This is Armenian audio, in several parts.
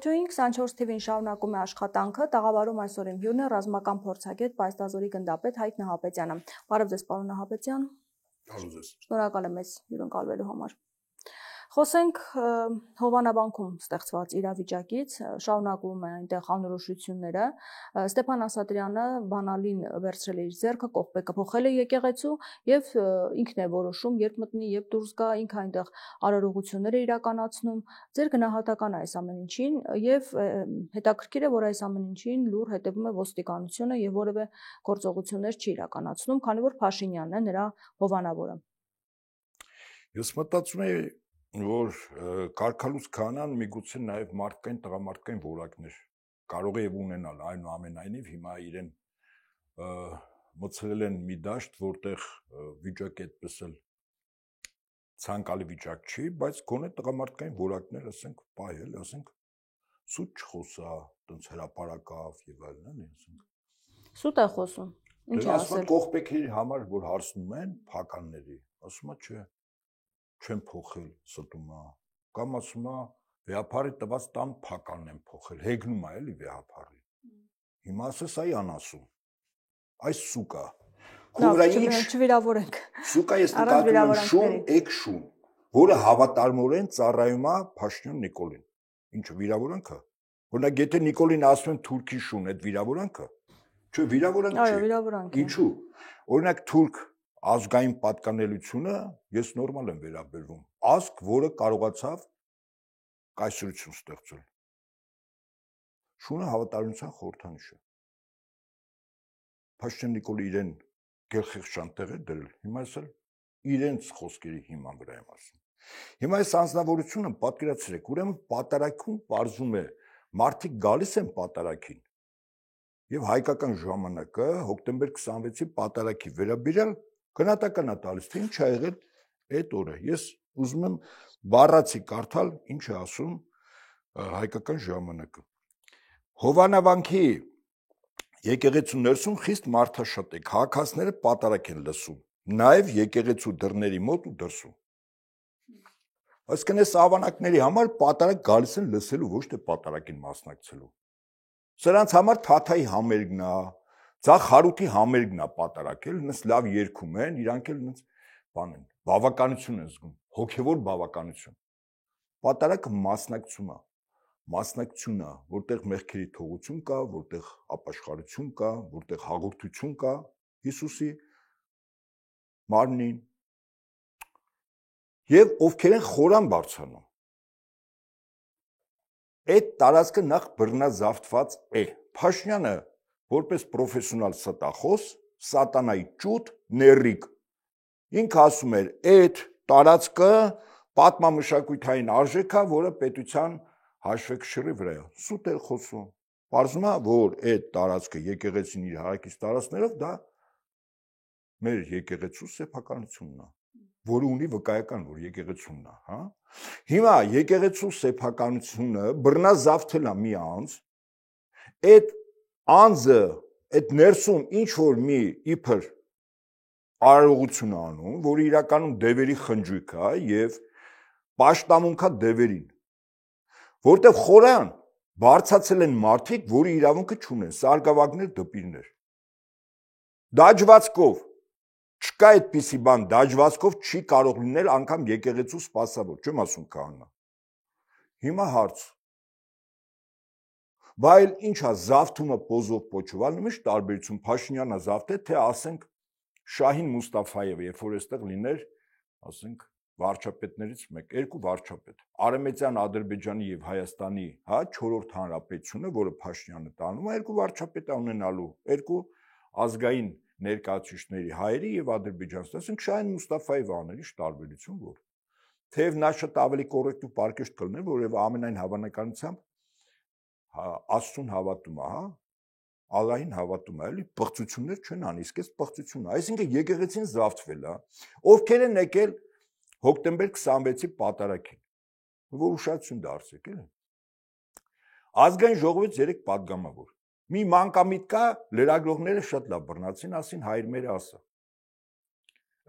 Առավոտույն 24 թվին շարունակում է աշխատանքը, տաղավարում այսօր իմ հյուրն է ռազմական փորձագետ Պայստազորի գնդապետ Հայկ Նահապետյանը։ Բարև ձեզ, պարոն Նահապետյան։ Բարև ձեզ։ Շնորհակալ եմ մեզ հյուրընկալվելու համար։ Խոսենք Հովանավանքում ստեղծված իրավիճակից, շարունակվում է այնտեղ անորոշությունները։ Ստեփան Ասատրյանը բանալին վերցրել է իր ձեռքը, կողպեկը փոխել է եկեղեցու եւ ինքն է որոշում, երբ մտնի եւ դուրս գա, ինքը այնտեղ արարողություններ է իրականացնում։ Ձեր գնահատական այս ամեն ինչին եւ հետաքրքիր է, որ այս ամեն ինչին լուր հետևում է ոստիկանությունը եւ որևէ գործողություններ չի իրականացնում, քանի որ Փաշինյանն է նրա հովանավորը։ Ես մտածում եմ, որ կարգալուց քահանան միգուցե նաև մարդկային տղամարդկային որակներ կարող է եւ ունենալ, այնուամենայնիվ հիմա իրեն մցրել են մի դաշտ, որտեղ վիճակը այդպես էլ ցանկալի վիճակ չի, բայց գոնե տղամարդկային որակներ, ասենք, պահել, ասենք, սուտ չխոսա, տենց հրապարակավ եւ այլն, ասենք։ Սուտ է խոսում։ Ինչ է ասել։ Կողպեքերի համար, որ հարցնում են փականների, ասում է, չէ, չեմ փոխել, ստում է, կամ ասում է, վեհապարի տված տան փականն եմ փոխել, հեգնում է էլի վեհապարի։ Հիմա ասես այ անասում։ Այս սուկա։ Չվիրավորենք։ Սուկա ես նկատում եմ շուն, էկշուն, որը հավատարմորեն ծառայում է Փաշինյան Նիկոլին։ Ինչը վիրավորանք է։ Օրինակ, եթե Նիկոլին ասում են թուրքի շուն, այդ վիրավորանք է։ Չէ, վիրավորանք չի։ Այո, վիրավորանք է։ Ինչու։ Օրինակ, թուրք ազգային պատկանելությունը ես նորմալ եմ վերաբերվում։ Ազգ, որը կարողացավ կայսրություն ստեղծել։ Շունը հավատարմության խորհրդանիշ է։ Փաշինյան Նիկոլը իրեն գերխեղճան տեղ է դրել։ Հիմա ասել իրենց խոսքերի հիման վրա եմ ասում։ Հիմա այս անձնավորությունը պատկերացրեք, ուրեմն պատարագում պարզում է մարդիկ գալիս են պատարագին եւ հայկական ժամանակը հոկտեմբեր 26-ի պատարագի վերաբերյալ գնահատական է տալիս, թե ինչ ա եղել այդ օրը։ Ես ուզում եմ բառացի կարդալ, ինչ է ասում հայկական ժամանակը։ Հովանավանքի եկեղեցու ներսում խիստ մարդաշատ է, քաղաքացիները պատարագ են լսում, նաև եկեղեցու դռների մոտ ու դրսում։ Այսինքն այս ավանակների համար պատարագ գալիս են լսելու, ոչ թե պատարագին մասնակցելու։ Սրանց համար Թաթայի համերգն է, Ձախ Հարութի համերգն է պատարագել, նենց լավ երգում են, իրանք էլ նենց բան են, բավականություն են զգում, հոգևոր բավականություն։ Պատարագը մասնակցություն է, որտեղ մեղքերի թողություն կա, որտեղ ապաշխարություն կա, որտեղ հաղորդություն կա Հիսուսի մարմնին եւ ովքեր են խորան բարձրանում։ Այդ տարածքը նախ բռնազավթված է։ Փաշինյանը որպես պրոֆեսիոնալ ստախոս, սատանայի ճուտ, նեռիկ, ինքը ասում էր, այդ տարածքը պատմամշակութային արժեք է, որը պետության հաշվեկշռի վրա է։ Սուտ է խոսում։ Պարզվում է, որ այդ տարածքը եկեղեցին իր հարակից տարածքներով դա մեր եկեղեցու սեփականությունն է, որը ունի վկայական, որ եկեղեցումն է, հա։ Հիմա եկեղեցու սեփականությունը բռնազավթել է մի անձ, այդ անձը այդ ներսում ինչ որ մի իբր արարողություն անում, որը իրականում դևերի խնջույք է եւ պաշտամունք է դևերին, որտեղ խորան բարձացել են մարդիկ, որի իրավունքը չունեն, սարգսակներ, դպիրներ։ Դաջվածքով չկա այդպիսի բան, դաջվածքով չի կարող լինել անգամ եկեղեցու սպասավոր, չեմ ասում քահանա։ Հիմա հարց։ Բայց ինչա զավթումը պոզով պոչվալ, նույնիսկ տարբերություն Փաշինյանը զավթե, թե ասենք Շահին Մուստաֆայևը, երբ որ այստեղ լիներ, ասենք վարչապետներից մեկ, երկու վարչապետ, Արեմեցյան Ադրբեջանի եւ Հայաստանի, հա, 4-րդ հանրապետությունը, որը Փաշինյանը տանում է, երկու վարչապետ է ունենալու, երկու ազգային ներկայացուցիչների հայերի եւ ադրբեջանցի, ասենք Շահին Մուստաֆայևը աներ, ինչ տարբերություն որ։ Թեև նա շատ ավելի կոռեկտ ու պարկեշտ կլներ, որովհետեւ ամենայն հավանականությամբ Աստծուն հավատում է, հա, Ալլահին հավատում է, էլի պղծություններ չեն անի, իսկ այս պղծությունն է, այսինքն եկեղեցին զավթվել է, ովքեր են եկել հոկտեմբեր 26-ի պատարագին, որ ուշադրություն դարձեք, էլի։ Ազգային ժողովից 3 պատգամավոր։ Մի մանկամիտ կա, լրագրողները շատ լավ բռնացին, ասին հայր մերը ասա։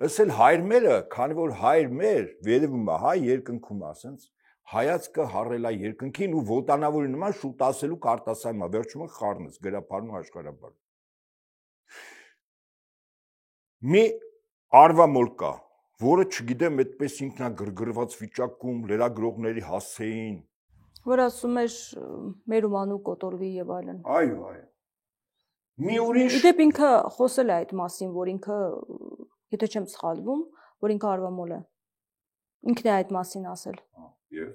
Ասել հայր մերը, քանի որ հայր մեր վերևում է, հայ երկնքում է, ասենց հայացքը հառելա երկնքին ու ոտանավորի նման շուտ ասելու կարտասանմա, վերջումը խառնես, գրապարն ու աշխարհաբար։ Մի արվամոլ կա, որը չգիտեմ այդպես ինքնագրգռված վիճակում լրագրողների հասցեին, որ ասում էր մեր ումանու կոտորվի եւ այլն։ Այո։ Մի ուրիշ Իդեպ ինքը խոսել է այդ մասին, որ ինքը, եթե չեմ սխալվում, որ ինքը արվամոլ է։ Ինքն է այդ մասին ասել։ Եվ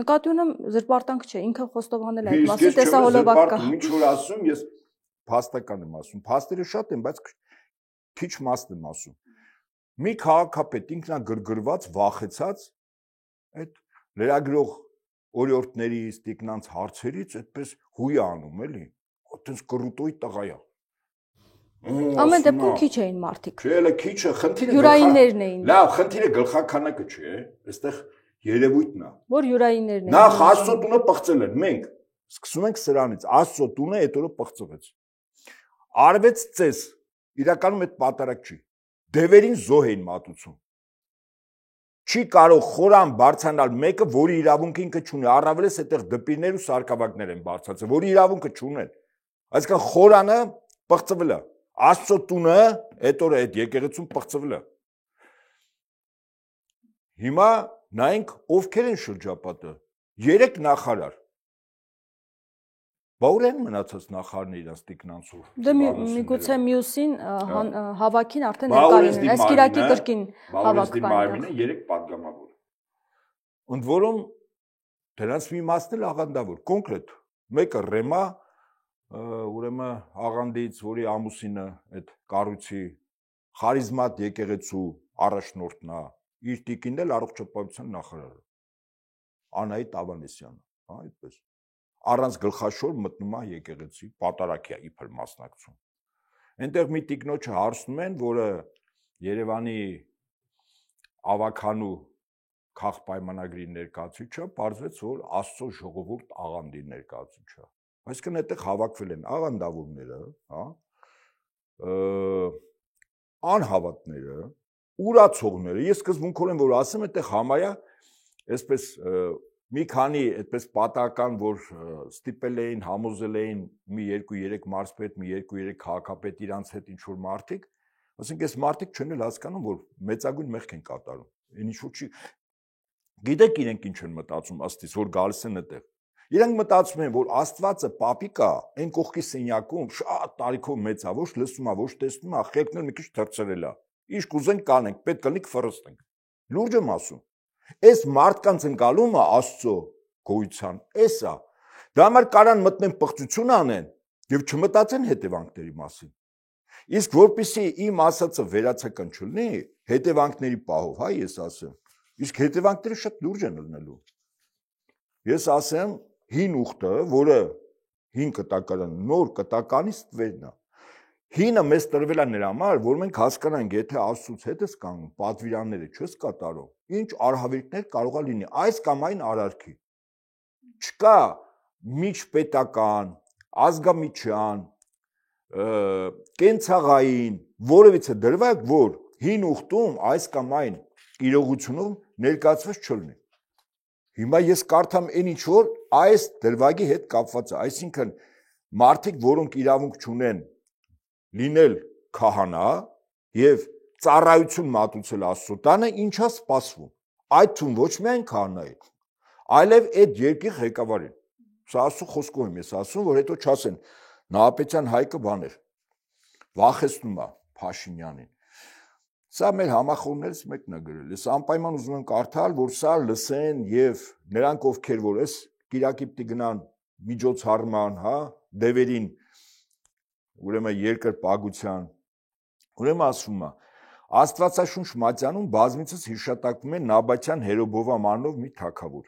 Նկատի ունեմ զրպարտանք չէ, ինքը խոստովանել է այդ մասին, տեսահոլովակ կա։ Ինչ որ ասում, ես փաստական եմ ասում, փաստերը շատ են, բայց քիչ մասն եմ ասում։ Մի քաղաքապետ ինքնագրգռված, վախեցած այդ լրագրող օրիորդներից, տիկնանց հարցերից այդպես հույ անում, էլի։ Այդպես կռուտոյի տղա է։ Ամեն դեպքում քիչ էին մարդիկ։ Չէ, էլի քիչը, խնդիրը յուրայիններն էին։ Լավ, խնդիրը գլխականակը չէ, այստեղ երևույթն է։ Որ յուրայիններն էին։ Նախ Աստծո տունը պղծել են, մենք սկսում ենք սրանից, Աստծո տունը այդ օրը պղծվեց։ Արվեց ծես, իրականում այդ պատարակ չի։ Դևերին զոհ էին մատուցում։ Չի կարող խորան բարձանալ մեկը, որի իրավունքը ինքը չունի, առավելս այդտեղ դպիրներ ու սարկավակներ են բարձացել, որի իրավունքը չունեն։ Այսինքն խորանը պղծվել է։ Աստծո տունը այդ օրը այդ եկեղեցում պղծվել է։ Հիմա նայենք ովքեր են շրջապատը։ 3 նախարար։ Բա ուր են մնացած նախարարները իրանց տիկնանցով։ Դե միգուցե մյուսին հավաքին արդեն ներկա լինեն։ Այս Կիրակի կրկին հավաք կային։ 3 պատգամավոր։ Ընդ որում դրանց մի մասն էլ աղանդավոր, կոնկրետ։ Մեկը Ռեմա, ուրեմն աղանդից, որի ամուսինը այդ կառույցի խարիզմատ եկեղեցու առաջնորդն է, իր տիկինն էլ առողջապահության նախարարը։ Անահիտ Ավանեսյանը, հա, այդպես։ Առանց գլխաշոր մտնում է եկեղեցի, պատարակի է իբր մասնակցում։ Այնտեղ մի տիկնոջը հարցնում են, որը Երևանի ավականու քաղաքպայմանագրի ներկայացուցիչը, պարզվեց, որ Աստծո ժողովուրդ աղանդի ներկայացուցիչ է։ Այսինքն այդտեղ հավաքվել են աղանդավորները, հա, անհավատները, ուրացողները։ Ես սկզբունքորեն որ ասեմ, այդտեղ համարյա այսպես մի քանի այդպես պատահական, որ ստիպել էին, համոզել էին մի 2-3 մարզպետ, մի 2-3 քաղաքապետ իրանց հետ ինչ որ մարդիկ, ասենք այս մարդիկ չեն էլ հասկանում, որ մեծագույն մեղք են կատարում։ Այն ինչ որ չի գիտեք իրենք ինչ են մտածում աստից, որ գալիս են այդտեղ։ Իրանք մտածում են, որ Աստվածը պապիկա այն կողքի սենյակում շատ տարիքով մեծ է, ոչ լսում է, ոչ տեսնում է, խելքն էլ մի քիչ թրծրել է։ Ինչ կուզենք կանենք, պետք կլինի կֆռստենք։ Լուրջ եմ ասում։ Այս մարդկանց ընկալումը Աստծո գոյության, էսա։ Դա համար կարան մտնեն պղծություն անեն եւ չմտածեն հետևանքների մասին։ Իսկ որպեսզի իմ ասածը վերացական չլինի, հետևանքների պահով, հա, ես ասեմ։ Իսկ հետևանքները շատ լուրջ են լինելու։ Ես ասեմ, հին ուխտը, որը հին կտակարան, նոր կտականից տվերն է։ Հինը մեզ տրվել է նրա համար, որ մենք հասկանանք, եթե Աստծուց հետ ես կանգնում, պատվիրանները չես կատարում, ինչ արհավիրքներ կարող է լինի այս կամ այն արարքի։ Չկա միջպետական, ազգամիջյան, կենցաղային, որևիցե դրվագ, որ հին ուխտում այս կամ այն իրողությունով ներկայացված չլինի։ Հիմա ես կարդամ այն ինչ որ այս դրվագի հետ կապված է, այսինքն մարդիկ, որոնք իրավունք չունեն լինել քահանա եւ ծառայություն մատուցել Աստծո տանը, ինչա սպասվում։ Այդ թվում ոչ միայն քահանայի, այլև այդ երկիր ղեկավարին։ Սա Աստծո խոսքով եմ ես ասում, որ հետո չասեն Նահապետյան Հայկը բաներ վախեցնում է Փաշինյանին։ Սա մեր համախոհներից մեկն է գրել։ Ես անպայման ուզում եմ կարդալ, որ սա լսեն եւ նրանք, ովքեր որ էս Կիրակի պիտի գնան միջոցառման, հա, դևերին, ուրեմն երկրպագության, ուրեմն ասում է, Աստվածաշունչ մատյանում բազմիցս հիշատակվում է Նաբատյան Հերոբովամ անունով մի թագավոր,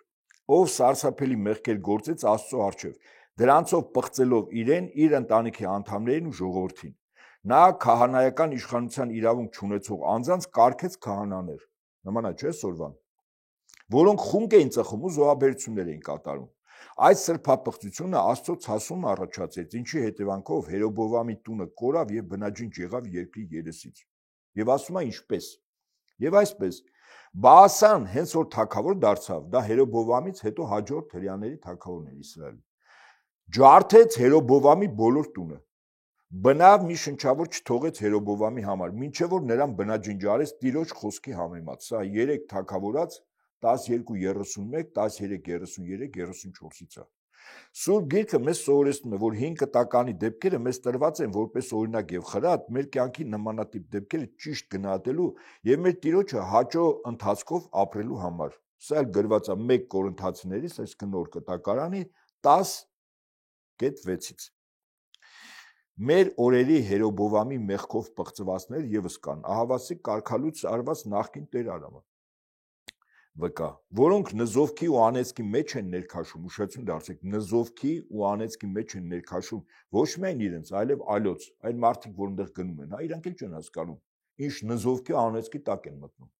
ով սարսափելի մեղքեր գործեց Աստծո առջև, դրանցով պղծելով իրեն, իր ընտանիքի անդամներին ու ժողովրդին։ Նա քահանայական իշխանության իրավունք չունեցող անձանց կարգեց քահանաներ, նման է, չէ՞ սորվան, որոնք խունկ էին ծխում ու զոհաբերություններ էին կատարում։ Այդ սրբապղծությունը Աստծո ցասում առաջացեց, ինչի հետևանքով Հերոբովամի տունը կորավ եւ բնաջինջ եղավ երկրի երեսից։ Եվ ասում է ինչպես։ Եվ այսպես Բաասան հենց որ թագավոր դարձավ, դա Հերոբովամից հետո հաջորդ հрьяաների թագավորն էր Իսրայելի։ Ջարդեց Հերոբովամի բոլոր տունը։ Բնավ մի շնչավոր չթողեց Հերոբովամի համար, մինչև որ նրան բնաջնջարեց Տիրոջ խոսքի համեմատ։ Սա 3 թագավորած 12:31, 13:33, 34-ից է։ Սուրբ Գիրքը մեզ սովորեցնում է, որ 5 տականի դեպքերը մեզ տրված են որպես օրինակ եւ խրատ մեր կյանքի նմանատիպ դեպքերը ճիշտ գնահատելու եւ մեր Տիրոջը հաճո ընթացքով ապրելու համար։ Սա էլ գրված է 1 Կորինթացիներից, այսինքն նոր կտակարանի 10:6-ից։ Մեր օրերի Հերոբովամի մեղքով պղծվածներ եւս կան, ահավասիկ կարգալույց արված նախկին Տեր Արամը վկա, որոնք նզովքի ու անեծքի մեջ են ներքաշում, ուշադրություն դարձեք, նզովքի ու անեծքի մեջ են ներքաշում ոչ միայն իրենց, այլև այլոց, այլ մարդիկ, որ այնտեղ գնում են, իրանք էլ չեն հասկանում, ինչ նզովքի ու անեծքի տակ են մտնում։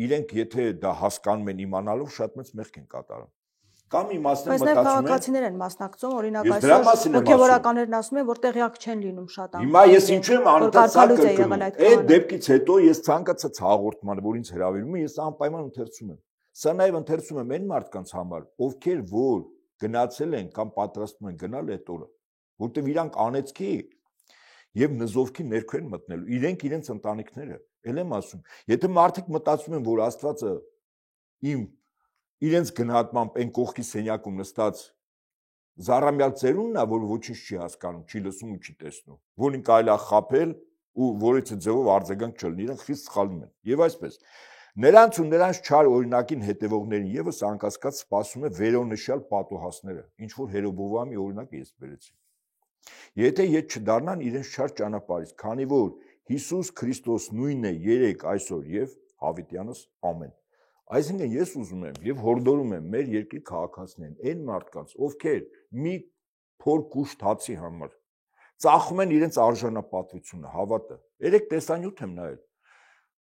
Իրենք եթե դա հասկանում են իմանալով, շատ մեծ մեղք են կատարում։ Կամ իմաստն մտածում են։ Բայց քաղաքացիներ են մասնակցում, օրինակ այսօր հոգեվորականներն ասում են, որ տեղյակ չեն լինում շատ անգամ։ Հիմա ես ինչու եմ անընդհատ սա կրկնում։ Այդ դեպքից հետո ես ցանկացած հաղորդման, որ ինձ հրավիրում է, ես անպայման ընթերցում եմ։ Սա նաև ընթերցում եմ այն մարդկանց համար, ովքեր որ գնացել են կամ պատրաստվում են գնալ այդ օրը, որտեղ իրանք անեծքի եւ նզովքի ներքո են մտնելու։ Իրենք իրենց ընտանիքները, ել եմ ասում։ Եթե մարդիկ մտածում են, որ Աստվածը իմ իրենց գնահատմամբ այն կողքի սենյակում նստած զառամյալ ծերունն է, որ ոչինչ չի հասկանում, չի լսում ու չի տեսնում, որին կարելի է խաբել ու որից ձևով արձագանք չլինի, իրենք խիստ սխալվում են։ Եվ այսպես նրանց ու նրանց չար օրինակին հետևողներին եւս անկասկած սպասում է վերոնշյալ պատոհասները, ինչ որ Հերոբովամի օրինակը ես բերեցի։ Եթե ետ չդառնան իրենց չար ճանապարհից, քանի որ Հիսուս Քրիստոս նույնն է երեք այսօր եւ հավիտյանս ամեն։ Այսինքն ես ուզում եմ եւ հորդորում եմ մեր երկրի քաղաքացիներին, այն մարդկանց, ովքեր մի փոր կուշտ հացի համար ծախում են իրենց արժանապատվությունը, հավատը։ Երեք տեսանյութ եմ նայել։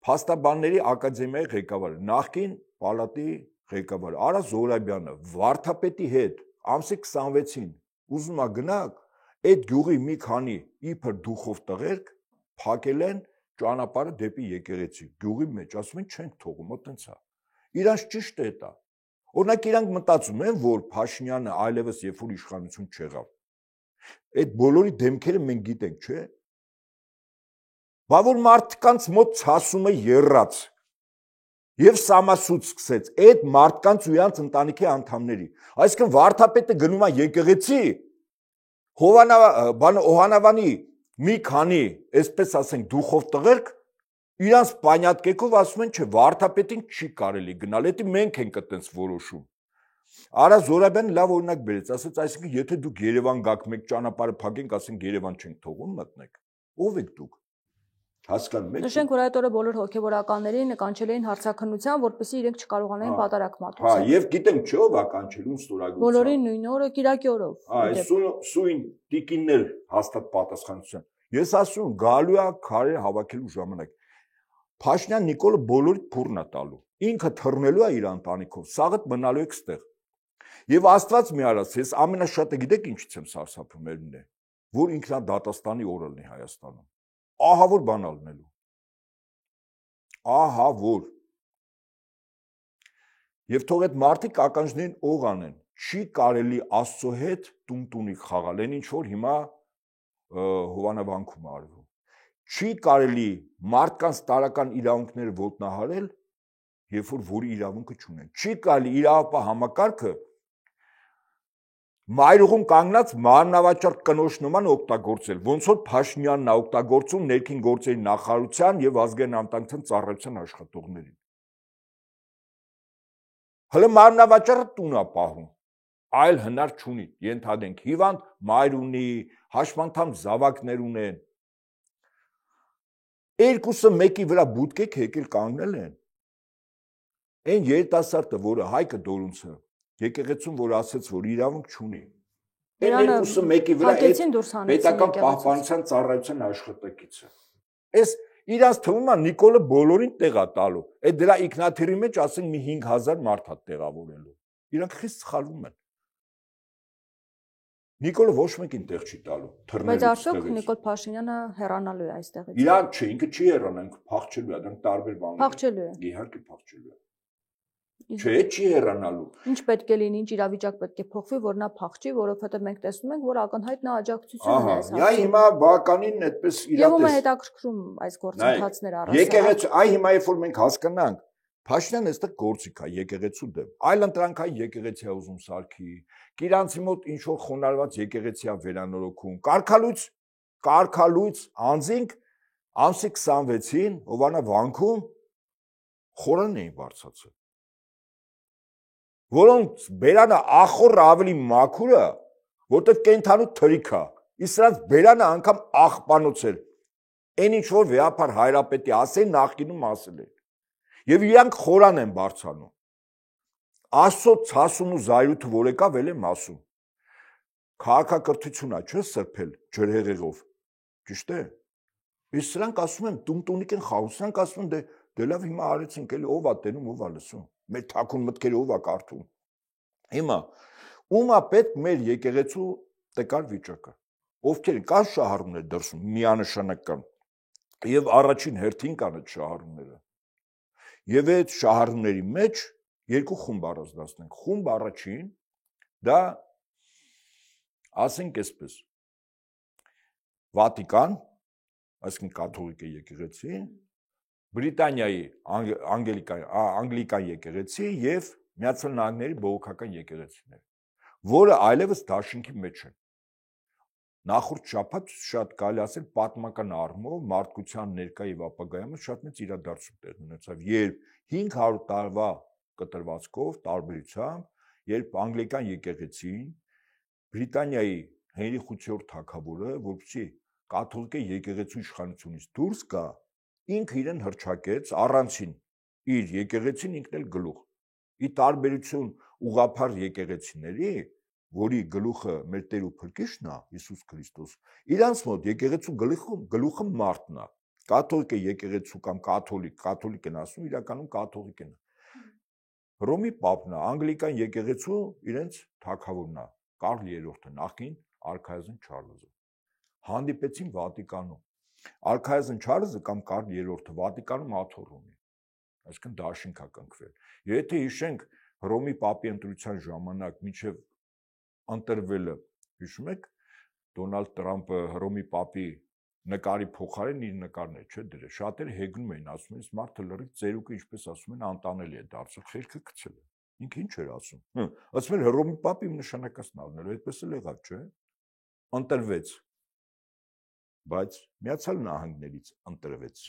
Փաստաբանների ակադեմիայի ղեկավարը, նախկին պալատի ղեկավարը Արա Զորաբյանը վարդապետի հետ ամսի 26-ին ուզում է գնաք այդ գյուղի մի քանի իբր դուխով տղերք փակել են ճանապարհը դեպի եկեղեցի գյուղի մեջ, ասում են չենք թողում, այտենց է։ Իրանց ճիշտ է դա։ Օրինակ իրանք մտածում են, որ Փաշինյանը այլևս երբ որ իշխանություն չեղավ, այդ բոլորի դեմքերը մենք գիտենք, չէ՞։ Բա որ մարդկանց մոտ ցասումը եռաց եւ սամասուց սկսեց այդ մարդկանց ու իրանց ընտանիքի անդամների։ Այսինքն վարդապետը գնում է եկեղեցի, Օհանավանի մի քանի, այսպես ասենք, դուխով տղերք իրանց պանյատկեքով ասում են, չէ, վարդապետին չի կարելի գնալ, դա մենք ենք այտենց որոշում։ Արա Զորաբյանը լավ օրինակ բերեց, ասաց, այսինքն եթե դուք Երևան գաք, մեկ ճանապարհը փակենք, ասենք Երևան չենք թողում մտնեք։ Ո՞վ եք դուք։ Հասկանում եք։ Նշենք, որ այդ օրը բոլոր հոգեվորականներին կանչել էին հարցաքննության, որպեսզի իրենք չկարողանային պատարակ մատուցել։ Հա, եւ գիտենք չէ՞ ով է կանչելուն ստորագրություն։ Բոլորին նույն օրը Կիրակի օրով։ Սույն տիկիններ հաստատ պատասխանատվության։ Ես ասում եմ, գալու է քարեր հավաքելու ժամանակ։ Փաշինյան Նիկոլը բոլորի փուրն է տալու։ Ինքը թռնելու է իր ընտանիքով, սաղդ մնալու եք ստեղ։ Եվ Աստված մի արած, ես ամենաշատը գիտեք ինչից եմ սարսափում ելնե, որ ինքնադատաստանի օրը լինի Հայաստանում։ Ահա որ բան ալնելու։ Ահա որ։ Եվ թող այդ մարդիկ ականջներին օղ անեն, չի կարելի Աստծո հետ տուն-տունի խաղալ, այն ինչ որ հիմա Հովանավանքում արվում։ Չի կարելի մարդկանց տարական իրավունքները ոտնահարել, երբ որ իրավունքը չունեն։ Չի կարելի իրավապահ համակարգը մայրուղում կանգնած մանրավաճառ կնոջ նման օգտագործել, ոնց որ Փաշինյանն է օգտագործում ներքին գործերի նախարարության եւ ազգային անվտանգության ծառայության աշխատողներին։ Հələ մանրավաճառը տուն է պահում, այլ հնար չունի, ենթադրենք հիվանդ մայր ունի, հաշմանդամ զավակներ ունեն։ Երկուսը մեկի վրա բուտկեք եկել կանգնել են։ Այն երիտասարդը, որը Հայկը Դորունցը եկեղեցում որ ասեց, որ իրավունք չունի։ Այն երկուսը մեկի վրա պետական պահպանության ծառայության աշխատակիցը։ Այս իրանց թվում է Նիկոլը բոլորին տեղ է տալու։ Այդ դրա ինքնաթիռի մեջ ասենք մի 5000 մարդ է տեղավորելու։ Իրանք խիստ սխալվում են։ Նիկոլը ոչ մեկին տեղ չի տալու։ Բայց արդյոք Նիկոլ Փաշինյանը հեռանալու է այստեղից։ Իրան չէ, ինքը չի հեռանա, ինքը փախչելու է, դրանք տարբեր բաներ են։ Փախչելու է։ Իհարկե փախչելու է։ Չէ, չի հեռանալու։ Ինչ պետք է լինի, ինչ իրավիճակ պետք է փոխվի, որ նա փախչի, որովհետև մենք տեսնում ենք, որ ակնհայտ նա աջակցություն ունի այս հարցում։ Այ հիմա բականին այդպես իրատես։ Եվ ում է հետաքրքրում այս գործընթացները առանց։ Եկեղեցու, այ հիմա երբ որ մենք հասկանանք, Փաշինյանը այստեղ գործիք է եկեղեցու դեմ։ Այլընտրանքային եկեղեցի է ուզում սարքի, Կիրանցի մոտ ինչ որ խոնարհված եկեղեցի է վերանորոգում։ Կարգալույց անձինք ամսի 26-ին Հովանա վանքում խորան էին բարձացել։ Որոնց բերանը ախոր ավելի մաքուրը, որտեղ կենթանու թրիք է, իսկ նրանց բերանը անգամ աղբանոց էր։ Այն ինչ որ վեհապար հայրապետի ասեն նախկինում ասել են։ Եվ իրանք խորան են բարձանում։ Աստծո ցասուն ու զայրույթը որ եկավ էլ եմ ասում։ Քաղաքակրթությունա չէ սրբել ջրհեղեղով։ Ճիշտ է։ Իսկ սրանք ասում են տունտունիկ են խաղում, սրանք ասում են դե լավ հիմա արեցինք, էլի ով է տենում, ով է լսում։ Մեր թաքուն մտքերը ով է կարդում։ Հիմա ումա պետք մեր եկեղեցու տեկար վիճակը։ Ովքեր կան շահառուներ դրսում միանշանական։ Եվ առաջին հերթին կան այդ շահառուները։ Եվ այդ շահառուների մեջ երկու խումբ առանձնացնենք։ Խումբ առաջին դա ասենք այսպես Վատիկան, այսինքն կաթողիկ եկեղեցի, Բրիտանիայի անգլիկան եկեղեցի եւ Միացյալ Նահանգների բողոքական եկեղեցիներ, որը այլևս դաշինքի մեջ են։ Նախորդ շաբաթ շատ կարելի ասել պատմական առումով մարդկության ներկա եւ ապագայում շատ մեծ իրադարձություն տեղ ունեցավ, երբ 500 տարվա կտրվածքով տարբերությամբ, երբ անգլիկան եկեղեցին Բրիտանիայի Հենրի 8-րդ թագավորը, որպեսզի կաթողիկ եկեղեցու իշխանությունից դուրս գա, ինքը իրեն հռչակեց առանցին իր եկեղեցին ինքն էլ գլուխ։ Ի տարբերություն ուղղափառ եկեղեցիների, որի գլուխը մեր Տեր ու Փրկիչն է, Հիսուս Քրիստոս, իրանց մոտ եկեղեցու գլուխը մարդն է։ Կաթողիկ եկեղեցու կամ կաթոլիկ են ասում, իրականում կաթողիկ են։ Հռոմի Պապն է, անգլիկան եկեղեցու իրենց թագավորն է, Կարլ III-ը, նախկին արքայազն Չարլզը։ Հանդիպեցին Վատիկանում։ Արքայազն Չարլզը կամ Կարլ III-ը Վատիկանում աթոռ ունի, այսինքն դաշինք է կնքվել։ Եթե հիշենք Հռոմի Պապի ընտրության ժամանակ մինչև ընտրվելը, հիշում եք, Դոնալդ Տրամպը Հռոմի Պապի նկարի փոխարեն իր նկարն է, չէ՞ դրել։ Շատերը հեգնում էին, ասում են, մարդը լրիվ ծերուկը, ինչպես ասում են, անտանելի է դարձել, խելքը գցել է։ Ինքը ինչ էր ասում։ Ասում էր Հռոմի Պապի նշանակածն առնելու, այդպես էլ եղավ, չէ՞։ Ընտրվեց։ Բայց Միացյալ Նահանգներից ընտրվեց։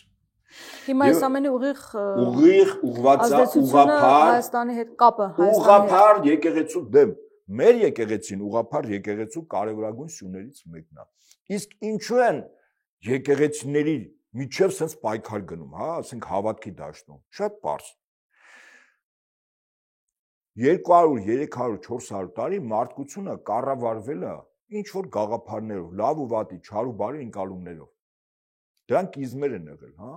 Հիմա այս ամենի ուղղված ուղղափառ Հայաստանի հետ կապը ուղղափառ եկեղեցու դեմ մեր եկեղեցին ուղղափառ եկեղեցու կարևորագույն սյուներից մեկն է։ Իսկ ինչու են եկեղեցիների միջև sense պայքար գնում, հա, ասենք հավատքի դաշտում։ Շատ པարզ։ 200, 300, 400 տարի մարդկությունը կառավարվել է ինչ որ գաղափարներով, լավ ու վատի, չար ու բարի ընկալումներով։ Դրանք իզմեր են եղել, հա։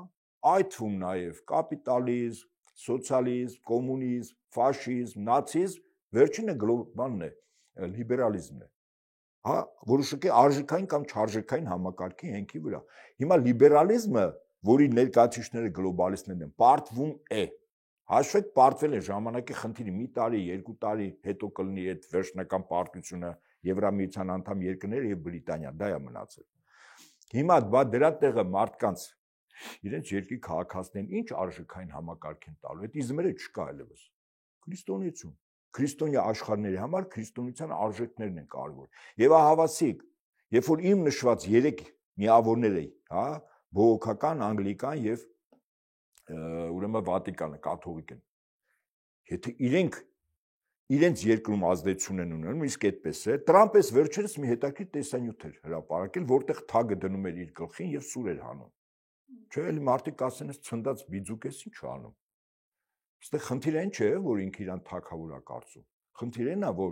Այդ թվում նաև կապիտալիզմ, սոցիալիզմ, կոմունիզմ, ֆաշիզմ, նացիզմ, վերջինը գլոբալն է, լիբերալիզմն է։ Հա, որոշակի արժեքային կամ չարժեքային համակարգի հենքի վրա։ Հիմա լիբերալիզմը, որի ներկայացուցիչները գլոբալիստներն են, պարտվում է։ Հաշվեք, պարտվել է ժամանակի խնդիրը, մի տարի, 2 տարի հետո կլինի այդ վերջնական պարտությունը Եվրամիության անդամ երկրները եւ Բրիտանիան, դա է մնացել։ Հիմա դրա տեղը մարդկանց իրենց երկրի քաղաքացիներին ինչ արժեքային համակարգ են տալու, այդ իզմերը չկա այլևս։ Քրիստոնեություն, քրիստոնյա աշխարհների համար քրիստոնեության արժեքներն են կարևոր։ Եվ ահավասիկ, երբ որ իմ նշված 3 միավորները, հա, բողոքական, անգլիկան եւ ուրեմն Վատիկանը, կաթողիկ են։ Եթե իրենց երկրում ազդեցություն են ունենում, իսկ այդպես է, Տրամպը վերջերս մի հետաքրքիր տեսանյութ էր հրապարակել, որտեղ թագը դնում էր իր գլխին եւ սուր էր հանում։ Չէ, էլի մարդիկ ասեն, ես ցնդած բիձուկ ես ինչ անում։ Այստեղ խնդիրը այն չէ, որ ինքը իրան թագավոր է կարծում։ Խնդիրը այն է, որ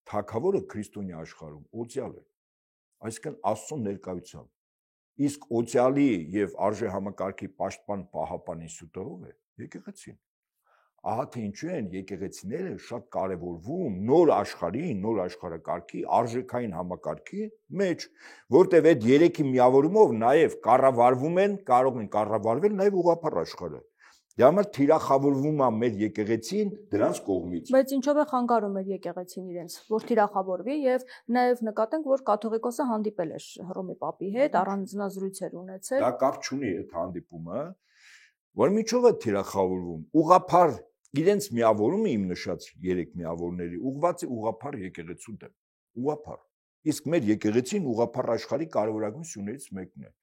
թագավորը քրիստոնյա աշխարհում օծյալ է։ Այսինքն Աստծո ներկայությամբ։ Իսկ օծյալի եւ արժե համակարգի պաշտպան պահապան ինստիտուտը ով է։ Եկեղեցին։ ահա թե ինչու են եկեղեցիները շատ կարևորվում նոր աշխարհի, նոր աշխարհակարգի, արժեքային համակարգի մեջ, որտեղ այդ երեքի միավորումով նաև կառավարվում են, կարող են կառավարվել նաև ուղղափառ աշխարհը։ Դրա համար թիրախավորվում է մեր եկեղեցին դրանց կողմից։ Բայց ինչով է խանգարում մեր եկեղեցին իրենց, որ թիրախավորվի եւ նաեւ նկատենք, որ կաթողիկոսը հանդիպել է Հռոմի պապի հետ, առանձնազրույցեր ունեցել։ Դա կապ չունի այդ հանդիպումը, որ միջով է թիրախավորվում։ Ուղղափառ իրենց միավորումը իմ նշած 3 միավորների ուղղված է ուղղափառ եկեղեցու դեմ։ Ուղղափառ։ Իսկ մեր եկեղեցին ուղղափառ աշխարհի կարևորագույն սյուներից մեկն է։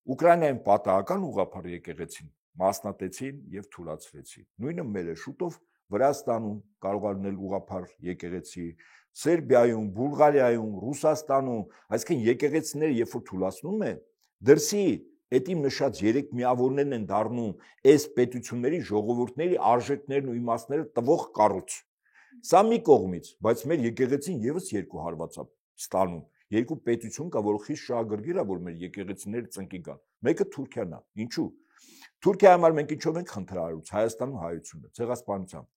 Ուկրաինայում պատահական ուղղափառ եկեղեցին մասնատեցին եւ թուլացրեցին։ Նույնը մեր է շուտով Վրաստանում կարող լինել ուղղափառ եկեղեցի, Սերբիայում, Բուլղարիայում, Ռուսաստանում, այսինքն եկեղեցիները երբ որ թուլացնում են, դրսի այդ իմ նշած 3 միավորներն են դառնում այս պետությունների ժողովուրդների արժեքներն ու իմաստները տվող կառույց։ Սա մի կողմից, բայց մեր եկեղեցին եւս 2 հարված է ստանում։ 2 պետություն կա, որ խիստ շահագրգիռ է, որ մեր եկեղեցիները ծնկի գան։ Մեկը Թուրքիան է։ Ինչու՞։ Թուրքիայի համար մենք ինչով ենք խնդրահարույց Հայաստանում հայությունը, ցեղասպանությամբ,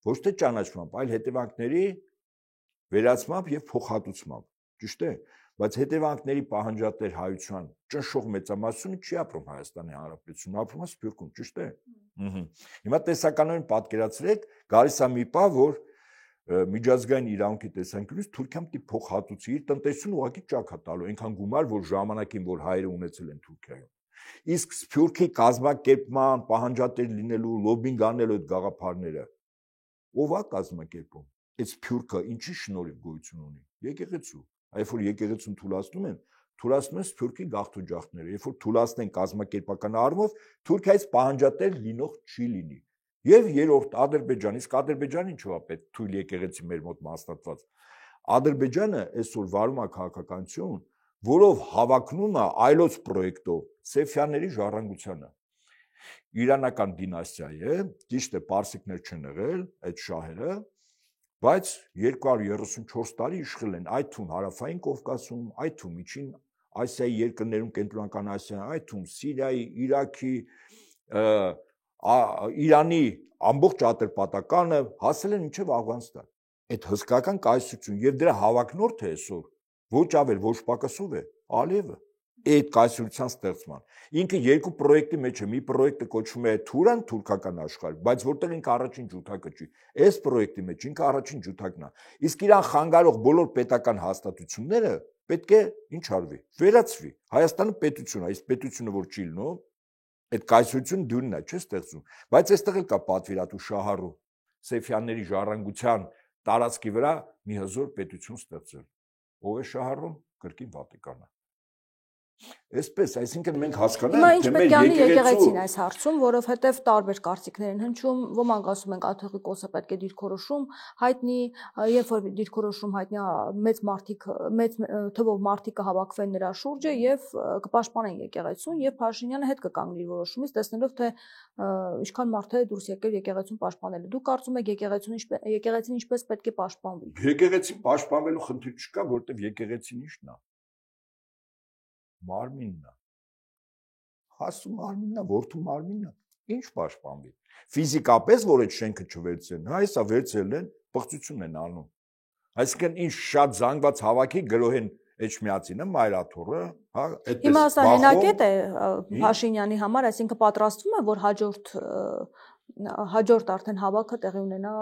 ոչ թե ճանաչմամբ, այլ հետևանքների վերացմամբ եւ փոխհատուցմամբ, ճիշտ է, բայց հետևանքների պահանջատեր հայության ճնշող մեծամասնությունը չի ապրում Հայաստանի Հանրապետությունում, ապրում է Սփյուռքում, ճիշտ է։ Հիմա տեսականորեն պատկերացրեք, գալիս է մի պահ, որ միջազգային իրավունքի տեսանկյունից Թուրքիան պիտի փոխհատուցի իր տնտեսությունը ուղղակի ճաք է տալու, այնքան գումար, որ ժամանակին որ հայերը ունեցել են Թուրքիայում։ Իսկ Սփյուռքի կազմակերպման, պահանջատեր լինելու, լոբինգ անելու այդ գաղափարները ով է կազմակերպում։ Այդ Սփյուռքը ինչի շնորհիվ գոյություն ունի։ Եկեղեցու։ Երբ որ եկեղեցուն թուլացնում են Սփյուռքի գաղթօջախները։ Երբ որ թուլացնեն կազմակերպական առումով, Թուրքիայից պահանջատեր լինող չի լինի։ Եվ երրորդ Ադրբեջան, իսկ Ադրբեջանը ինչու է պետք թույլ եկեղեցի մեր մոտ մասնատված։ Ադրբեջանը այսօր վարում է քաղաքականություն, որով հավակնում է այլոց պրոյեկտով Սեֆյանների ժառանգությանը։ Իրանական դինաստիայի է, ճիշտ է, պարսիկներ չեն եղել այդ շահերը, բայց 234 տարի իշխել են այդ թվում հարավային Կովկասում, այդ թվում Միջին Ասիայի երկրներում, Կենտրոնական Ասիայում, այդ թվում Սիրիայի, Իրաքի, Իրանի ամբողջ ատրպատականը հասել են մինչև Աֆղանստան։ Այդ հսկական կայսրություն եւ դրա հավակնորդը այսօր ոչ ավել, ոչ պակասով է Ալիևը։ Այդ կայսրության ստեղծման։ Ինքը 2 պրոյեկտի մեջ է, մի պրոյեկտը կոչվում է Թուրան, թուրքական աշխարհ, բայց որտեղ ինքը առաջին ջութակը չի։ Այս պրոյեկտի մեջ ինքը առաջին ջութակն է։ Իսկ իրան խանգարող բոլոր պետական հաստատությունները պետք է ինչ արվի, վերացվի։ Հայաստանը պետություն է, իսկ պետությունը որ չի լինում, այդ կայսրությունը դյուրին է, չէ՞ ստեղծում։ Բայց այստեղ էլ կա պատվիրատու շահառու Սեֆյանների ժառանգության տարածքի վրա մի հզոր պետություն ստեղծել։ Ով է շահառուն։ Կրկին Վատիկանը։ Այսպես, այսինքն մենք հասկանանք, թե մեր եկեղեցին այս հարցում, որովհետև տարբեր կարծիքներ են հնչում, ոմանք ասում են կաթողիկոսը պետք է դիրքորոշում հայտնի, երբ որ դիրքորոշում հայտնի մեծ թվով մարդիկ կհավաքվեն նրա շուրջը եւ կպաշտպանեն եկեղեցուն եւ Փաշինյանը հետ կկանգնի որոշումից, տեսնելով թե ինչքան մարդ է դուրս եկել եկեղեցուն պաշտպանելու։ Դուք կարծում եք եկեղեցին ինչպես պետք է պաշտպանվի։ Եկեղեցին պաշտպանվելու խնդիր չկա, որտեղ եկեղեցին ի՞նչն է։ Մարմինն է։ Հասու մարմինն է, որդու մարմինն է։ Ինչ պաշտպանվի։ Ֆիզիկապես որ այդ շենքը չվերցեն, հա, հեսա վերցել են, պղծություն են անում։ Այսինքն ինչ շատ զանգված հավաքի գրոհեն Էջմիածինը, Մայրաթոռը, հա, այդպես։ Հիմա սա հենակետ է Փաշինյանի համար, այսինքն պատրաստվում է, որ հաջորդ արդեն հավաքը տեղի ունենա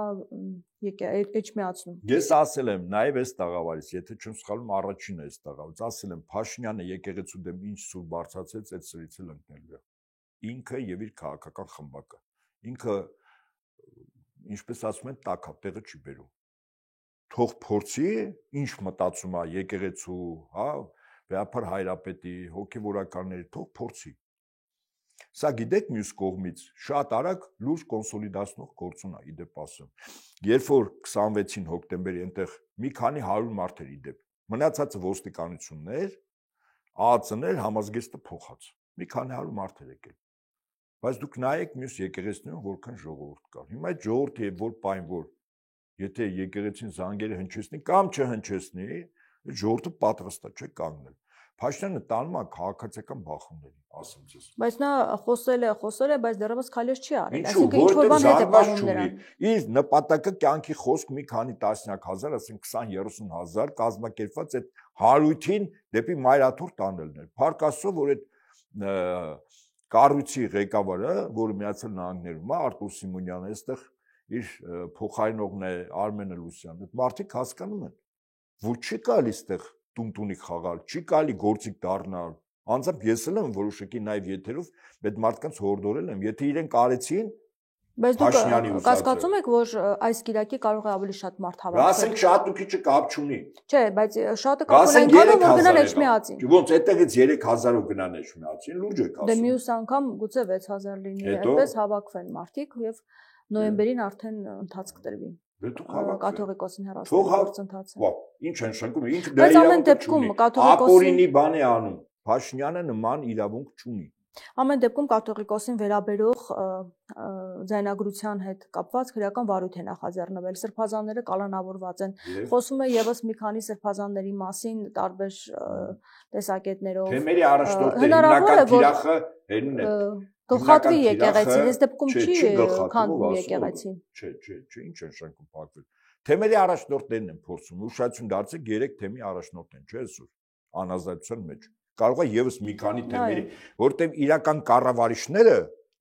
Էջմիածնում։ Ես ասել եմ նաև այս տաղավարից, եթե չեմ սխալվում, առաջինը այս տաղավարից, ասել եմ Փաշինյանը եկեղեցու դեմ ինչ սուր բարձրացեց, այդ սրից էլ ընկնելու է։ Ինքը եւ իր քաղաքական խմբակը։ Ինքը, ինչպես ասում են, տակա, տեղը չի բերում։ Թող փորձի, ինչ մտածում է եկեղեցու, հա, վեհապար հայրապետի, հոգեվորականների, թող փորձի։ Սա գիտեք մյուս կողմից շատ արագ լուրջ կոնսոլիդացնող գործուն է իդեպ ասեմ։ Երբ որ 26-ին հոկտեմբերի այնտեղ մի քանի 100 մարդ էր իդեպ, մնացածը ոստիկանություններ, ԱԱՑ-ներ, համազգեստը փոխած։ Մի քանի 100 մարդ էր եկել։ Բայց դուք նայեք մյուս եկեղեցիներում որքան ժողովուրդ կա։ Հիմա այդ ժողովուրդը եւ որ պայն որ եթե եկեղեցին զանգերը հնչեցնի կամ չհնչեցնի, այդ ժողովուրդը պատրաստ է չէ կանգնել։ Փաշինյանը տանում է քաղաքացիական բախումների, ասեմ ձեզ։ Բայց նա խոսել է, բայց դեռևս քայլեր չի արել, Այսինքն ինչ որ բան հետ է պահում նրան։ Իր նպատակը կյանքի խոսք մի քանի տասնյակ հազար, ասենք 20-30 հազար կազմակերպված այդ հարույթին դեպի մայրաթուր տանելն էր։ Փառք Աստծո, որ այդ կառույցի ղեկավարը, որը Միացյալ Նահանգներում է, Արտուր Սիմոնյանը, այստեղ իր փոխարինողն է Արմենը Լուսյանը։ Այդ մարդիկ հասկանում են, որ չի գալիս այստեղ տունտունի խաղալ, չի գալի գործիք դառնալ։ Անձամբ ես էլ եմ որոշակի նաև եթերով այդ մարդկանց հորդորել եմ, եթե իրեն կարեցին, բայց դուք կասկածում եք, որ այս կիրակի կարող է ավելի շատ մարդ հավաքվել։ Ասենք շատ ու քիչը կապ չունի։ Չէ, բայց շատը կապ ունեն այնքան, որ գնան Էջմիածին։ Ոնց այդտեղից 3000-ով գնան Էջմիածին, լուրջ եք ասում։ Դե մյուս անգամ գուցե 6000 լինի, այդպես հավաքվեն մարդիկ եւ նոյեմբերին արդեն ընթացք տրվի։ Կաթողիկոսին հեռացնելու գործընթացը։ Ինչ են շնկում, ինքը դեռ ամեն դեպքում կաթողիկոսի բան է անում։ Փաշինյանը նման իրավունք չունի։ Ամեն դեպքում կաթողիկոսին վերաբերող ձայնագրության հետ կապված քրեական վարույթ է նախաձեռնվել։ Սրբազանները կալանավորված են։ Խոսում է եւս մի քանի սրբազանների մասին տարբեր տեսակետներով։ Թեմերի առաջնորդների հիմնական թիրախը հենն է։ Գլխատվի եկեղեցին, այս դեպքում չի քանդվում եկեղեցին։ Չէ, ինչ են շնկում փակվել։ Թեմերի առաջնորդներն են փորձում, ուշադրություն դարձեք 3 թեմի առաջնորդ են, չէ՞ այսօր անազատության մեջ։ Կարող է եւս մի քանի թեմերի, որտեղ իրական կառավարիչները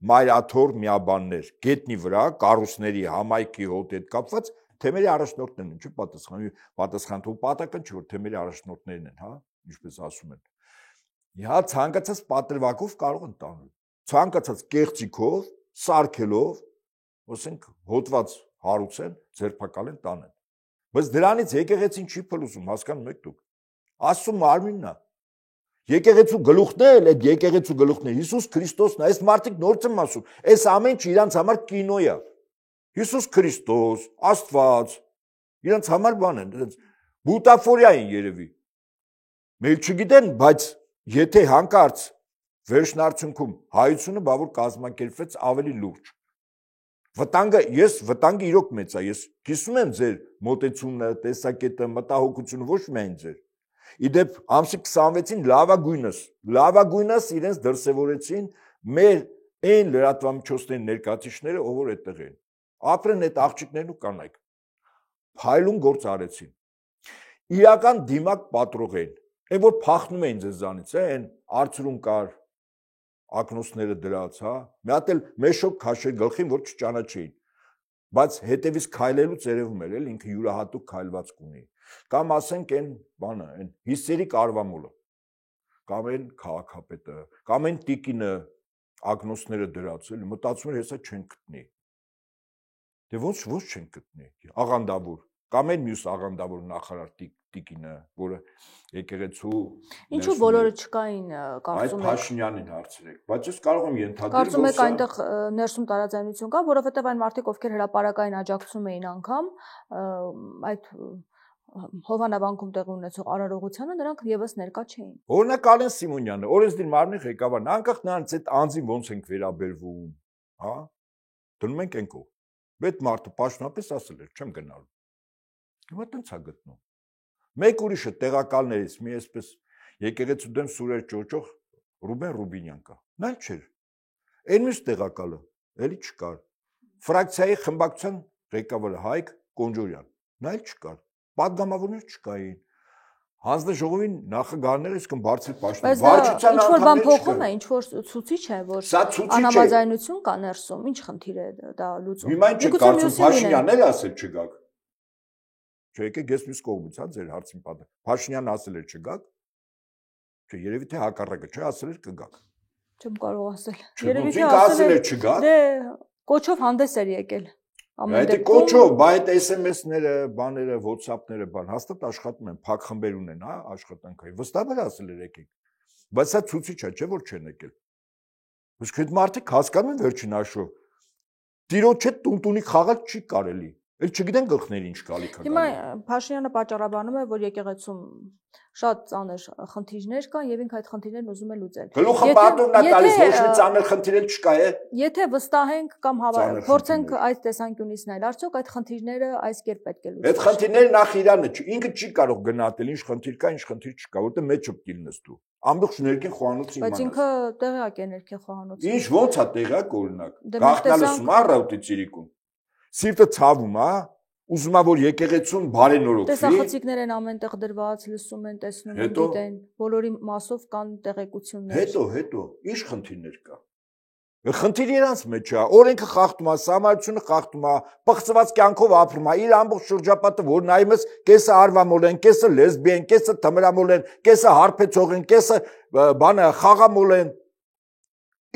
մայրաթոր միաբաններ, գետնի վրա կառույցների համայնքի հոտ հետ կապված թեմերի առաջնորդներն են, չի պատասխանատու պատական չէ, որ թեմերի առաջնորդներն են, հա, ինչպես ասում են։ Հա ցանկացած պատրվակով կարող են տանել, ցանկացած կեղծիքով, սարքելով, ասենք հոտված հարուցեն, ձերբակալեն տանեն։ Բայց դրանից եկեղեցին չի փլուզում, հասկանում եք դուք։ Աստծո մարմինն է։ Եկեղեցու գլուխն է, այդ եկեղեցու գլուխն է Հիսուս Քրիստոսն է, այս մարդիկ նորից եմ ասում, այս ամեն ինչ իրանց համար կինո է։ Հիսուս Քրիստոս, Աստված, իրանց համար բան են, այդպես բուտաֆորիա են երևի։ Մենք չգիտեն, բայց եթե հանկարծ վերջնարդյունքում հայությունը բավուր կազմակերպվեց ավելի լուրջ։ Վտանգը իրոք մեծ է, ես կիսում եմ ձեր մոտեցումն, տեսակետը, մտահոգությունը ոչ միայն ձեր։ Իդեպ ամսի 26-ին լավագույնս իրենց դրսևորեցին մեր այն լրատվամիջոցների ներկայացուցիչները, ով որ այդտեղ են։ Ապրեն այդ աղջիկներն ու կանայք։ Փայլուն գործ արեցին։ Իրական դիմակ պատրող են։ Այն որ փախնում էին ձեզանից, այն արծրում կար ակնոցները դրած, հա։ Մի հատ էլ մեշոկ քաշել գլխին, որ չճանաչեին։ Բայց հետևից քայլելուց երևում էր, ինքը յուրահատուկ քայլվածք ունի։ Կամ ասենք այն բանը, այն հիսերիկ արվամոլը, կամ այն քաղաքապետը, կամ այն տիկինը ակնոցները դրած, էլի մտածում էր հեսա չեն գտնի։ Դե ոնց չեն գտնի։ Աղանդավոր, կամ այն մյուս աղանդավոր նախարար տիկինը, որը եկեղեցու Ինչու բոլորը չկային կարծում եք։ Այդ Փաշինյանին հարցրեք, բայց ես կարող եմ ենթադրել, Կարծում եք այնտեղ ներսում տարաձայնություն կա, որովհետև այն մարդիկ, ովքեր հրապարակային աջակցում էին անգամ այդ Հովանավանքում տեղի ունեցող արարողությանը, նրանք եւս ներկա չէին։ Օրինակ Ալեն Սիմոնյանը, օրենսդիր մարմնի ղեկավարն, անկախ նրանից այդ անձին ոնց ենք վերաբերվում, հա, դնում ենք այնքով։ Այդ մարդը պաշտոնապես ասել էր, չեմ գնալու։ Հիմա տենց է գտնում։ Մեկ ուրիշը տեղակալներից մի այսպես եկեղեցու դեմ սուրեր ճոճող Ռուբեն Ռուբինյան կա։ Նա չէր։ Այն մյուս տեղակալը էլի չկար։ Ֆրակցիայի խմբակցության ղեկավարը Հայկ Կոնջորյան, նա էլ չկար։ Պատգամավորներ չկային։ Հանձնաժողովին նախագահները իսկն բարձր պաշտոն վարչության ինչ-որ բան փոխում է, ինչ-որ ցուցիչ է, որ անհամաձայնություն կա ներսում, ինչ խնդիր է դա լուծում։ Հիմա ինչ կարծում Փաշինյանն էլ ասել չգաք։ Չէ, եկեք ես մյուս կողմից, հա, ձեր հարցին պատասխան։ Փաշինյանն ասել էր չգաք։ Չէ, երևի թե հակառակը, չէ, ասել էր կգաք։ Չեմ կարող ասել։ Երևի թե ասել էր չգաք։ Դե կոչով հանդես էր եկել։ Այդ կոչով, բայց այդ SMS-ները, բաները, WhatsApp-ները, բան հաստատ աշխատում են, փակ խմբեր ունեն, հա, աշխատանքային։ Վստահաբար ասել էր եկեք։ Բայց սա ցուցիչ է, չէ՞ որ չեն եկել։ Իսկ այդ մարդիկ հասկանում են վերջին հաշվով։ Տիրոջ հետ տունտունի խաղալ չի կարելի։ Էլ չգիտեն գլխների ինչ գալիք է։ Հիմա Փաշինյանը պատճառաբանում է, որ եկեղեցում շատ ծանր խնդիրներ կան եւ ինքը այդ խնդիրներն ուզում է լուծել։ Գլուխը պատումն է տալիս, ոչ մի ծանր խնդիր էլ չկա է։ Եթե վստահենք կամ փորձենք այդ տեսանկյունից նայել, արդյոք այդ խնդիրները այս կերպ պետք է լուծել։ Այդ խնդիրները նախ իրանը ինքը չի կարող գնահատել ինչ խնդիր կա, ինչ խնդիր չկա, որտեղ մեջը կլինես դու։ Ամբողջ ներքին խոհանոցի իմանաս։ Բայց ինքը տեղյակ է ներքին խոհանոցի։ Ինչ ո՞նց է տեղյակ օրինակ։ Գախտնալս մարրաուտի ծիրիկում։ Սիրտը ցավում է, ուզում է որ եկեղեցուն բարենորոգվի։ Տեսախցիկներ են ամենտեղ դրված, լսում են, տեսնում են, գիտեն, բոլորի մասով կան տեղեկություններ։ Հետո ինչ խնդիրներ կա։ Խնդիրը իրանց մեջ է, օրենքը խախտում է, համայնությունը խախտում է, պղծված կյանքով ապրում է, իր ամբողջ շրջապատը որ նայում ես, կեսը արվամոլ են, կեսը լեսբի են, կեսը թմրամոլ են, կեսը հարբեցող են, կեսը բանը խաղամոլ են։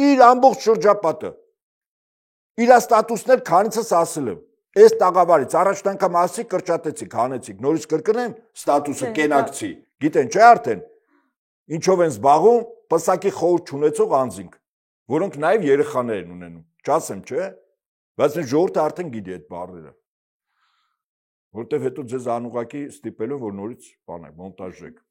Իր ամբողջ շրջապատը։ Իր ստատուսներ քանիցս ասել եմ։ Այս տաղավարից առաջ անգամ ասի կրճատեցիք, հանեցիք, նորից կրկնեմ, ստատուսը կենակցի։ Գիտեն, չէ՞ արդեն։ Ինչով են զբաղվում, պսակի խորհուրդ չունեցող անձինք, որոնք նաև երեխաներ են ունենում։ Չասեմ, չէ՞։ Բայց մեր ժողովուրդը արդեն գիտի այդ բառերը։ Որտեվ հետո ձեզ անուղակի ստիպելով որ նորից բանեք, մոնտաժեք։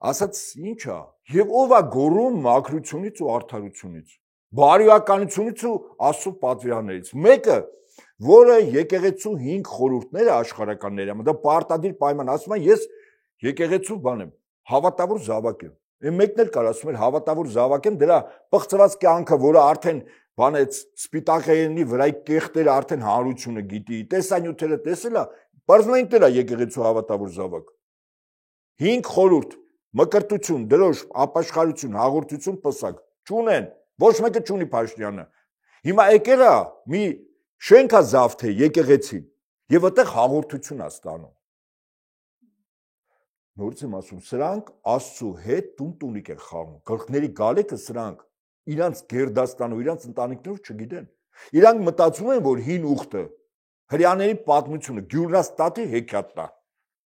Ասած ի՞նչ է։ Եվ ով է գոռում մաքրությունից ու արդարությունից, բարոյականությունից ու Աստծո պատվիրաններից։ Մեկը, որը եկեղեցու 5 խորհուրդները աշխարհականները, դա պարտադիր պայման, ասում են ես եկեղեցու բան եմ, հավատավոր զավակ եմ։ Այն մեկն էլ կար ասում էր հավատավոր զավակ եմ, դրա պղծված կյանքը, որը արդեն բանեց սպիտակայինի վրայի կեղտերը արդեն հանրությունը գիտի, տեսանյութերը տեսել է, բարձրային դրա եկեղեցու հավատավոր զավակ։ 5 խորհուրդ, մկրտություն, դրոշ, ապաշխարություն, հաղորդություն, պսակ, չունեն, ոչ մեկը չունի Փաշինյանը։ Հիմա եկել է մի շենքա զավթե եկեղեցին եւ այդտեղ հաղորդություն է ստանում։ Նորից եմ ասում, սրանք Աստծո հետ տուն-տունիկ են խաղում։ Գլխների գալիքը սրանք իրանց գերդաստանով, իրանց ընտանիքներով չգիտեն։ Իրանք մտածում են, որ հին ուխտը հрьяաների պատմությունը Գյուլնաստատի հեքիաթն է։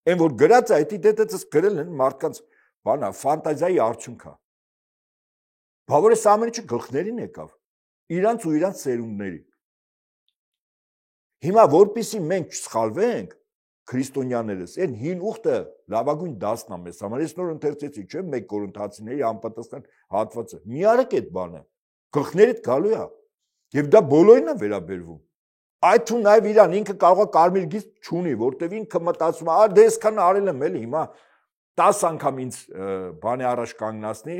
Այն որ գրած է, դա դետից գրել են մարդկանց բանա, ֆանտազիայի արդյունք է։ Բա որ այս ամենը գլխներին եկավ։ Իրանց ու իրանց սերունդների։ Հիմա որպեսի մենք չսխալվենք, քրիստոնյաներս, այն հին ուխտը լավագույն դասն է մեզ համար։ Ես նոր ընթերցեցի, չէ՞, 1 Կորինթացիների անպատասխան հատվածը։ Մի արեք այդ բանը։ Գլխներիդ գալու է։ Եվ դա բոլորին է վերաբերվում։ Այդ թու նաև իրան ինքը կարող է կարմիր գիծ չունի, որտեվ ինքը մտածում է, դե այսքան արել եմ էլի, հիմա 10 անգամ ինձ բանի առաջ կանգնացնի։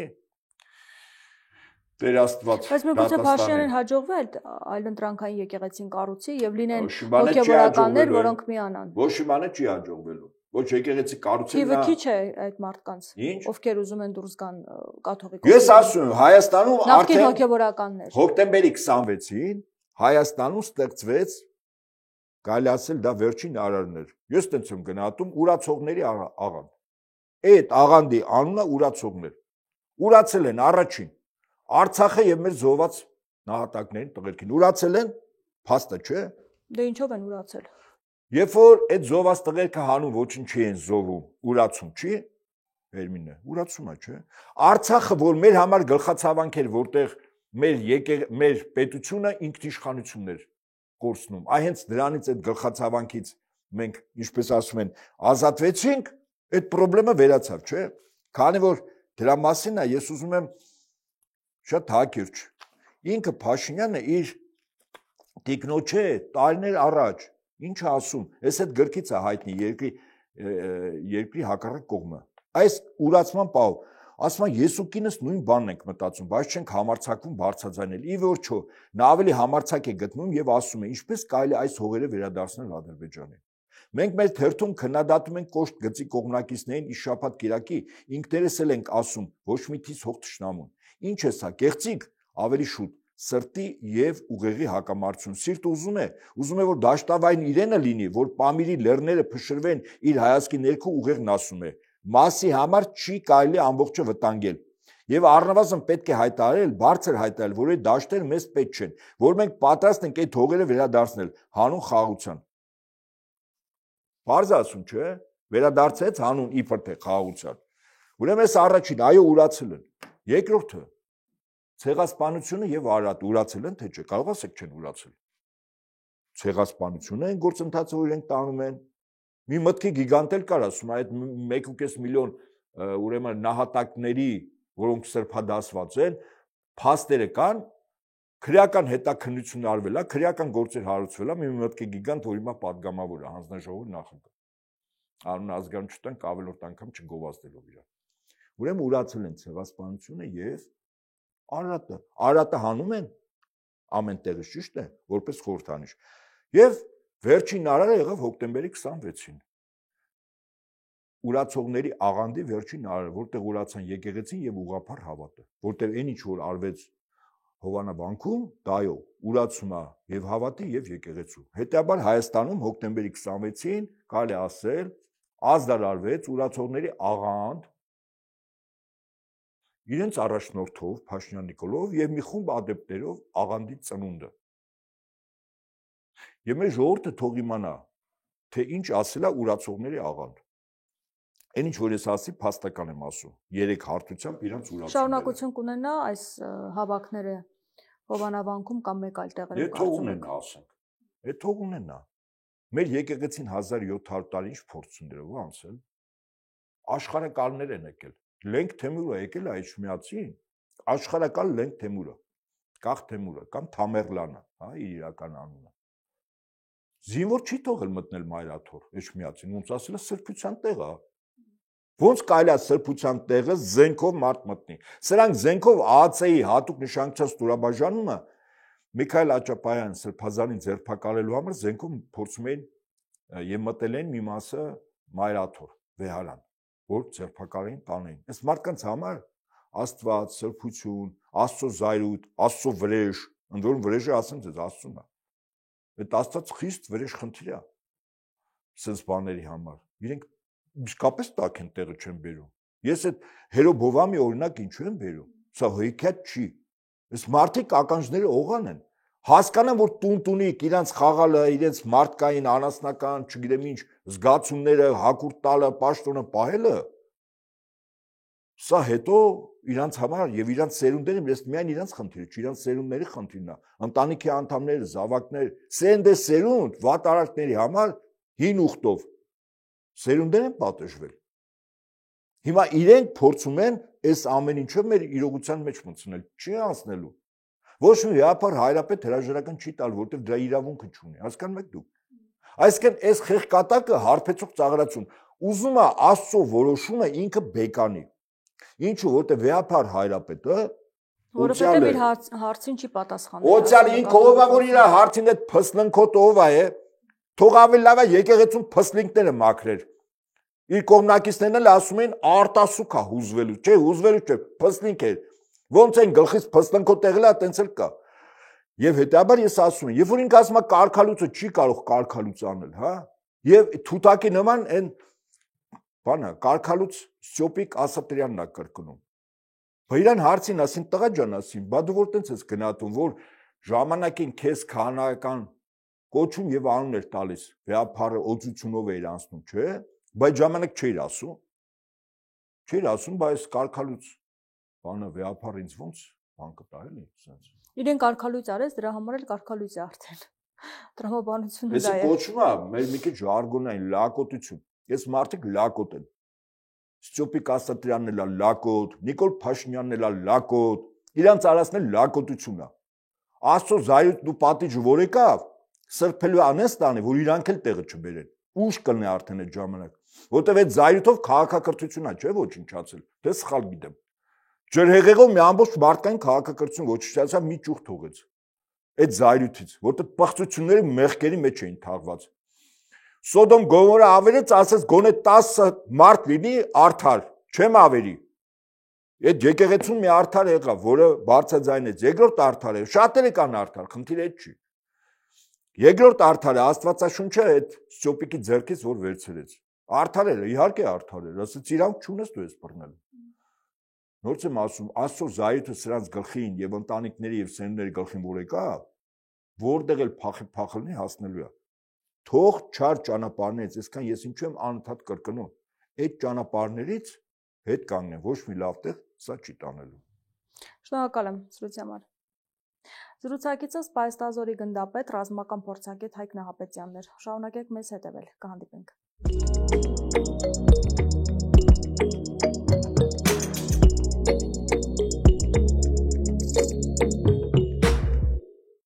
Տեր Աստված։ Բայց միգուցե Փաշինյանին հաջողվել այլընտրանքային եկեղեցին կառուցի եւ լինեն հոգեվորականներ, որոնք միանան։ Ոչ իմանը չի հաջողվելու։ Ոչ եկեղեցի կառուցելն է։ Քիչ է այդ մարդկանց, ովքեր ուզում են դուրս գան կաթողիկոս։ Ես ասում եմ, Հայաստանում արդեն հոգեվորականներ։ Հոկտեմբերի 26-ին Հայաստանում ստեղծվեց, կարելի ասել դա վերջին արարն էր։ Ես տենց եմ գնահատում ուրացողների աղան։ Այդ աղանդի անունը ուրացողներ։ Ուրացել են առաջին Արցախը եւ մեր զոհված նահատակներին տղերքին ուրացել են, փաստը չէ։ Դե ինչով են ուրացել։ Երբ որ այդ զոհված տղերքը հանում ոչինչ չեն զոհում, ուրացում չի, Հերմինը, ուրացում է, չէ։ Արցախը, որ մեր համար գլխացավանք էր, որտեղ մեր պետությունը ինքնիշխանություններ կորցնում։ Այ հենց դրանից այդ գլխացավանքից մենք, ինչպես ասում են, ազատվեցինք, այդ խնդրեմը վերացավ, չէ։ Քանի որ դրա մասին է, ես ուզում եմ շատ հակիրճ։ Ինքը Փաշինյանը իր տիկնոջը տարիներ առաջ ինչ է ասում, ես այդ գրքից է հայտնի երկրի հակառակ կողմը։ Այս ուրացման պահով ասում է ես ու կինս նույն բանն ենք մտածում, բայց չենք համարձակվում բարձրաձայնել։ Ի վերջո նա ավելի համարձակ է գտնում եւ ասում է ինչպես կարելի այս հողերը վերադարձնել Ադրբեջանին։ Մենք մեր թերթում քննադատում ենք կոշտ գծի կողմնակիցներին իշ շաբաթ կիրակի, ինքներս էլ ենք ասում, ոչ մի թիս հող թշնամուն։ Ինչ է սա, կեղծիք, ավելի շուտ, սրտի եւ ուղեղի հակամարտություն։ Սիրտը ուզում է, որ դաշտավային իրենը լինի, որ Պամիրի լեռները փշրվեն իր հայացքի ներքո ուղեղն ասում է։ Մասի համար չի կարելի ամբողջը վտանգել։ Եվ առնվազն պետք է հայտարարել, բարձր հայտարարել, որ այդ դաշտերը մեզ պետք չեն, որ մենք պատրաստ ենք այդ հողերը վերադարձնել հանուն խաղաղության։ Բարձ ասում, չէ՞, վերադարձեց հանուն իբր թե խաղաղության։ Ուրեմն այս առաջին, այո, ուրացել են։ Երկրորդը ցեղասպանությունը եւ Արարատ ուրացել են թե չէ, կարող ասեք չեն ուրացել։ ցեղասպանությունը այն գործընթացը, որ իրենք տանում են։ Մի մտքի գիգանտ էլ կար, ասում այդ 1.5 միլիոն ուրեմն նահատակների, որոնք սրբադասված են, փաստերը կան, քրեական հետաքննություն արվել է, քրեական գործեր հարուցվել է, մի մտքի գիգանտ, որ հիմա падգամավոր է հանձնաժողովի նախագահ։ Արուն ազգանչությանք ավելորդ անգամ չգովազդելով իրար։ Ուրեմն ուրացել են ցեղասպանությունը եւ Արարատը հանում են ամեն տեղից, ճիշտ է, որպես խորհրդանիշ։ Եվ վերջին արարը եղավ հոկտեմբերի 26-ին։ Ուրացողների աղանդի վերջին արարը, որտեղ ուրացան եկեղեցին եւ ուղղափառ հավատը, որտեղ այն ինչ որ արվեց Հովանաբանքում, դայո ուրացում է եւ հավատի եւ եկեղեցու։ Հետեւաբար Հայաստանում հոկտեմբերի 26-ին կարելի ասել ազդարարվեց ուրացողների աղանդ իրենց առաջնորդով Փաշինյան Նիկոլով եւ մի խումբ ադեպտերով աղանդի ծնունդը։ Եվ մեր ժողովուրդը թող իմանա, թե ինչ ասել է ուրացողների աղանդ։ Այն ինչ որ ես ասի, փաստական եմ ասում։ 3 հարթությամբ իրանց ուրացում։ Շարունակություն կունենա այս հավաքները Հովանավանքում կամ մեկ այլ տեղերում։ Դե թող ունենա, ասենք։ Դե թող ունենա։ Մեր եկեղեցին 1700 տարի ինչ փորձություններով անցել։ Աշխարհակալներ են եկել։ Լենք Թեմուրը եկել է Իջմիածին, աշխարհակալ Լենք Թեմուրը, Կախ Թեմուրը կամ Թամերլանը, հա, իր իրական անունը։ Զինվոր չի թողել մտնել Մայրաթոր, Իջմիածին, ոնց ասել է սրբության տեղ է։ Ոնց կարելի է սրբության տեղը զենքով մարդ մտնի։ Սրանք զենքով ԱԱՑ-ի հատուկ նշանակության ստորաբաժանումը Միքայել Աճապայան սրբազանին ձերբակալելու համար զենքով փորձում էին եւ մտել են մի մասը Մայրաթոր, Վեհարան, որ ձերբակալեին տանեին։ Այս մարդկանց համար Աստված, սրբություն, Աստծո զայրույթ, Աստծո վրեժ, ընդ որում վրեժը ասեմ ձեզ Աստծուն է։ Այդ Աստված խիստ վրեժ խնդիր է։ Սենց բաների համար։ Իրենք իսկապես տակ են տեղը չեն բերում։ Ես այդ Հերոբովամի օրինակ ինչու եմ բերում։ Սա հեքիաթ չի։ Այս մարդիկ ականջները օղան են։ Հասկանան, որ տուն-տունիկ իրանց խաղալը, իրենց մարդկային, անասնական, չգիտեմ ինչ, զգացումները հակուրտ տալը, պաշտոնը պահելը, սա հետո իրանց համար եւ իրանց սերունդները, ես միայն իրանց խնդիրը չի, իրանց սերունդների խնդիրն է։ Ընտանիքի անդամները, զավակները, սերնդե սերունդ վատարակների համար հին ուխտով սերունդներ են պատժվել։ Հիմա իրենք փորձում են այս ամեն ինչը մեր իրողության մեջ մտցնել, չի անցնելու։ Ոչ մի հիապար հայրապետ հրաժարական չի տալ, որտեղ դրա իրավունքը չունի։ Հասկանում եք դուք։ Այսինքն այս խեղկատակը հարբեցող ծաղրացում ուզում է Աստծո որոշումը ինքը բեկանի։ Ինչու, որտեղ վեհապար հայրապետը որովհետև իր հարցին չի պատասխանում։ Օցիալ ինքը ով է, որ իր հարցին այդ փսլնքոտ ով է, թող ավելի լավ է եկեղեցուն փսլինքները մաքրեր։ Իր կողմնակիցներն էլ ասում են արտասուք է հուզվելու, չէ, հուզվելու չէ, փսլինք է։ Ոնց են գլխից փսլնքոտ եղել է, տենց էլ կա։ Եվ հետաբար ես ասում եմ, երբ որ ինքը ասում է կարգալուծը չի կարող կարգալուծ անել, հա։ Եվ թութակի նման այն բանը կարգալուծ Ստյոպիկ Ասատրյանն է կրկնում։ Բա իրան հարցին ասին տղա ջան, ասին, բա դու որ տենց ես գնահատում, որ ժամանակին քեզ քահանայական կոչում եւ անուն էր տալիս, վեհապարը օծությունով էր անցնում, չէ՞։ Բայց ժամանակ չէր ասում։ Չէր ասում, բայց կարգալուծ բանը վեհապար ինձ ոնց բան կտա էլի, sense։ Իրեն կարգալույց արեց, դրա համար էլ կարգալույց է արդեն։ Տրամաբանությունը դա է։ Էսի կոչվում է մեր մի քիչ ժարգոնային լակոտություն։ Ես մարդիկ լակոտ են։ Ստյոպիկ Ասատրյանն էլ է լակոտ, Նիկոլ Փաշինյանն էլ է լակոտ, իրանց արածն էլ լակոտություն է։ Աստծո զայրույթ դու պատիժը որ եկավ, սրբելու անես տանի, որ իրանք էլ տեղը չբերեն։ Ուշ կլինի արդեն այդ ժամանակ, որտեվ այդ զայրույթով քաղաքակրթություն է, չէ՞ ոչնչացել, թե սխալ գիտեմ։ Ջրհեղեղով մի ամբողջ մարդկային քաղաքակրթություն ոչնչացավ մի ճուղ թողեց։ Այդ զայրույթից, որտեղ պղծությունների մեղքերի մեջ էին թաղված։ Սոդոմ Գոմորը ավերեց, ասաց գոնե 10 մարդ լինի արդար, չեմ ավերի։ Այդ եկեղեցուն մի արդար եղավ, որը բարձրաձայնեց, երկրորդ արդարը, շատերը կան արդար, խնդիրը այդ չի։ Երկրորդ արդարը Աստվածաշունչը այդ Ստյոպիկի ձեռքից որ վերցրեց։ Արդար էր, իհարկե արդար էր, ասաց իրանք չունես դու ես բռնել։ Նորից եմ ասում, Աստծո զայրույթը սրանց գլխին եւ ընտանիքների եւ սերունդների գլխին որ եկավ, որտեղ էլ փախլնի հասնելու է։ Թող չար ճանապարհներից, այսքան ես ինչու եմ անընդհատ կրկնում, այդ ճանապարհներից հետ կանգնեն, ոչ մի լավ տեղ սա չի տանելու։ Շնորհակալ եմ սրույցի համար։ Զրուցակիցս Պայստազորի գնդապետ ռազմական փորձագետ Հայկ Նահապետյանն էր։ Շարունակեք մեզ հետևել։ Կհանդիպենք։